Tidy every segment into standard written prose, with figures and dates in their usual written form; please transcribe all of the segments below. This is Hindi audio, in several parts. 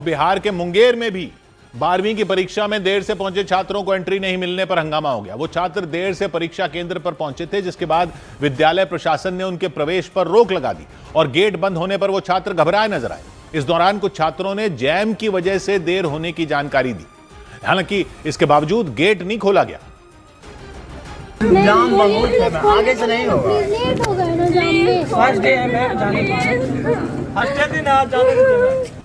बिहार के मुंगेर में भी 12वीं की परीक्षा में देर से पहुंचे छात्रों को एंट्री नहीं मिलने पर हंगामा हो गया। वो छात्र देर से परीक्षा केंद्र पर पहुंचे थे, जिसके बाद विद्यालय प्रशासन ने उनके प्रवेश पर रोक लगा दी और गेट बंद होने पर वो छात्र घबराए नजर आए। इस दौरान कुछ छात्रों ने जैम की वजह से देर होने की जानकारी दी। हालांकि इसके बावजूद गेट नहीं खोला गया। जाम बहुत है, आगे से नहीं होगा। लेट हो गए ना जाम में। फर्स्ट डे है, मैं जाने फर्स्ट दिन आज जाने।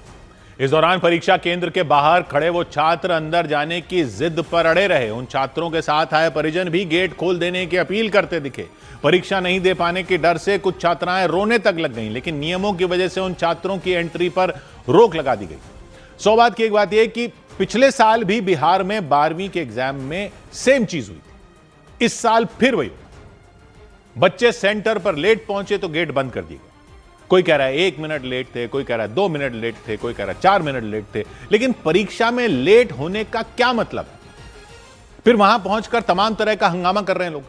इस दौरान परीक्षा केंद्र के बाहर खड़े वो छात्र अंदर जाने की जिद पर अड़े रहे। उन छात्रों के साथ आए परिजन भी गेट खोल देने की अपील करते दिखे। परीक्षा नहीं दे पाने के डर से कुछ छात्राएं रोने तक लग गईं, लेकिन नियमों की वजह से उन छात्रों की एंट्री पर रोक लगा दी गई। सौभाग्य की एक बात यह कि पिछले साल भी बिहार में 12वीं के एग्जाम में सेम चीज हुई थी। इस साल फिर वही बच्चे सेंटर पर लेट पहुंचे तो गेट बंद कर दिए गए। कोई कह रहा है 1 मिनट लेट थे, कोई कह रहा है 2 मिनट लेट थे, कोई कह रहा है 4 मिनट लेट थे। लेकिन परीक्षा में लेट होने का क्या मतलब है? फिर वहां पहुंचकर तमाम तरह का हंगामा कर रहे हैं लोग।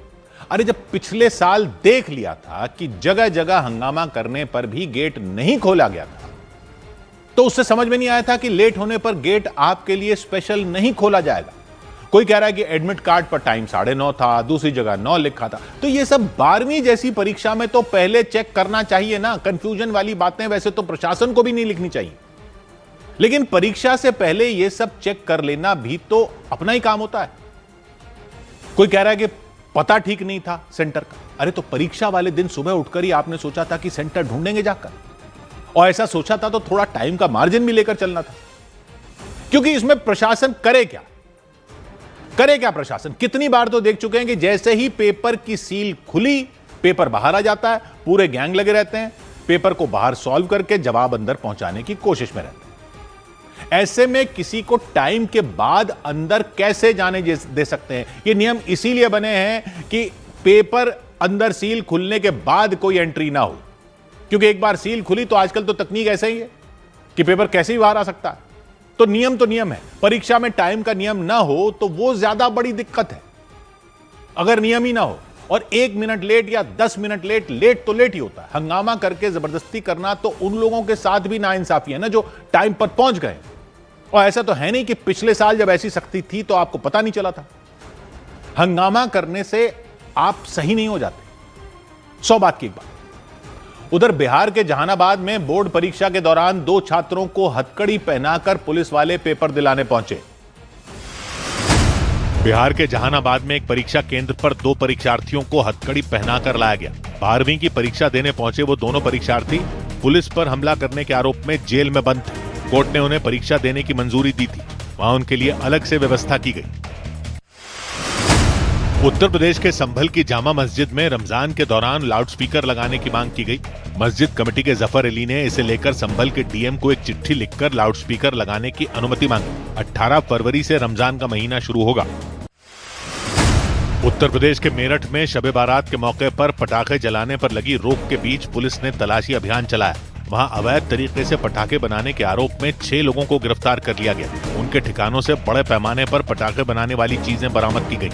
अरे जब पिछले साल देख लिया था कि जगह जगह हंगामा करने पर भी गेट नहीं खोला गया था, तो उससे समझ में नहीं आया था कि लेट होने पर गेट आपके लिए स्पेशल नहीं खोला जाएगा। कोई कह रहा है कि एडमिट कार्ड पर टाइम 9:30 था, दूसरी जगह 9 लिखा था। तो ये सब 12वीं जैसी परीक्षा में तो पहले चेक करना चाहिए ना। कंफ्यूजन वाली बातें वैसे तो प्रशासन को भी नहीं लिखनी चाहिए, लेकिन परीक्षा से पहले ये सब चेक कर लेना भी तो अपना ही काम होता है। कोई कह रहा है कि पता ठीक नहीं था सेंटर का। अरे तो परीक्षा वाले दिन सुबह उठकर ही आपने सोचा था कि सेंटर ढूंढेंगे जाकर, और ऐसा सोचा था तो थोड़ा टाइम का मार्जिन भी लेकर चलना था। क्योंकि इसमें प्रशासन करे क्या प्रशासन? कितनी बार तो देख चुके हैं कि जैसे ही पेपर की सील खुली, पेपर बाहर आ जाता है, पूरे गैंग लगे रहते हैं, पेपर को बाहर सॉल्व करके जवाब अंदर पहुंचाने की कोशिश में रहते हैं। ऐसे में किसी को टाइम के बाद अंदर कैसे जाने दे सकते हैं? ये नियम इसीलिए बने हैं कि पेपर अंदर सील खुलने के बाद कोई एंट्री ना हो, क्योंकि एक बार सील खुली तो आजकल तो तकनीक ऐसे ही है कि पेपर कैसे ही बाहर आ सकता है। तो नियम है। परीक्षा में टाइम का नियम ना हो तो वो ज्यादा बड़ी दिक्कत है। अगर नियम ही ना हो और 1 मिनट लेट या 10 मिनट लेट तो लेट ही होता है। हंगामा करके जबरदस्ती करना तो उन लोगों के साथ भी नाइंसाफी है ना, जो टाइम पर पहुंच गए। और ऐसा तो है नहीं कि पिछले साल जब ऐसी सख्ती थी तो आपको पता नहीं चला था। हंगामा करने से आप सही नहीं हो जाते। 100 बात की एक बात। उधर बिहार के जहानाबाद में बोर्ड परीक्षा के दौरान 2 छात्रों को हथकड़ी पहनाकर पुलिस वाले पेपर दिलाने पहुंचे। बिहार के जहानाबाद में एक परीक्षा केंद्र पर 2 परीक्षार्थियों को हथकड़ी पहनाकर लाया गया। 12वीं की परीक्षा देने पहुंचे वो दोनों परीक्षार्थी पुलिस पर हमला करने के आरोप में जेल में बंद थे। कोर्ट ने उन्हें परीक्षा देने की मंजूरी दी थी। वहां उनके लिए अलग से व्यवस्था की गई। उत्तर प्रदेश के संभल की जामा मस्जिद में रमजान के दौरान लाउडस्पीकर लगाने की मांग की गई। मस्जिद कमेटी के जफर अली ने इसे लेकर संभल के डीएम को एक चिट्ठी लिखकर लाउडस्पीकर लगाने की अनुमति मांगी। 18 फरवरी से रमजान का महीना शुरू होगा। उत्तर प्रदेश के मेरठ में शबे बारात के मौके पर पटाखे जलाने पर लगी रोक के बीच पुलिस ने तलाशी अभियान चलाया। वहां अवैध तरीके से पटाखे बनाने के आरोप में 6 लोगों को गिरफ्तार कर लिया गया। उनके ठिकानों से बड़े पैमाने पर पटाखे बनाने वाली चीजें बरामद की गई।